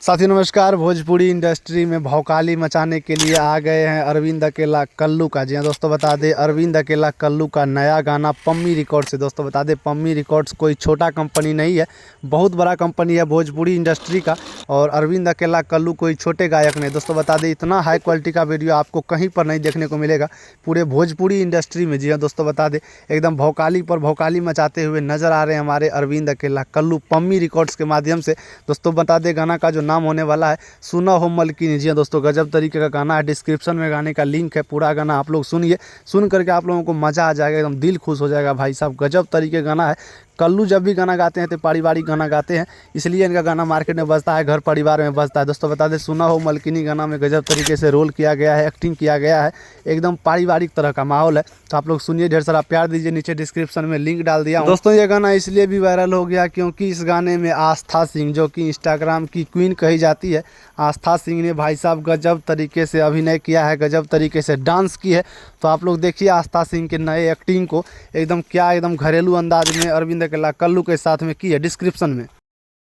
साथियों नमस्कार। भोजपुरी इंडस्ट्री में भौकाली मचाने के लिए आ गए हैं अरविंद अकेला कल्लू का। जी हाँ दोस्तों, बता दें अरविंद अकेला कल्लू का नया गाना पम्मी रिकॉर्ड्स से। दोस्तों बता दें पम्मी रिकॉर्ड्स कोई छोटा कंपनी नहीं है, बहुत बड़ा कंपनी है भोजपुरी इंडस्ट्री का। और अरविंद अकेला कल्लू कोई छोटे गायक नहीं। दोस्तों बता दें इतना हाई क्वालिटी का वीडियो आपको कहीं पर नहीं देखने को मिलेगा पूरे भोजपुरी इंडस्ट्री में। जी हाँ दोस्तों, बता दें एकदम भौकाली पर भौकाली मचाते हुए नजर आ रहे हैं हमारे अरविंद अकेला कल्लू पम्मी रिकॉर्ड्स के माध्यम से। दोस्तों बता दें गाना का जो नाम होने वाला है सुना हो मलकिनी। जी दोस्तों, गजब तरीके का गाना है। डिस्क्रिप्शन में गाने का लिंक है, पूरा गाना आप लोग सुनिए। सुन करके आप लोगों को मज़ा आ जाएगा, एकदम दिल खुश हो जाएगा। भाई साहब गजब तरीके का गाना है। कल्लू जब भी गाना गाते हैं तो पारिवारिक गाना गाते हैं, इसलिए इनका गाना मार्केट में बजता है, घर परिवार में बजता है। दोस्तों बता दें सुना हो मलकिनी गाना में गजब तरीके से रोल किया गया है, एक्टिंग किया गया है, एकदम पारिवारिक तरह का माहौल है। तो आप लोग सुनिए, ढेर सारा प्यार दीजिए। नीचे डिस्क्रिप्शन में लिंक डाल दिया हूं। दोस्तों ये गाना इसलिए भी वायरल हो गया क्योंकि इस गाने में आस्था सिंह, जो कि इंस्टाग्राम की क्वीन कही जाती है, आस्था सिंह ने भाई साहब गजब तरीके से अभिनय किया है, गजब तरीके से डांस की है। तो आप लोग देखिए आस्था सिंह के नए एक्टिंग को, एकदम क्या एकदम घरेलू अंदाज में अरविंद अकेला कल्लू के साथ में की है। डिस्क्रिप्शन में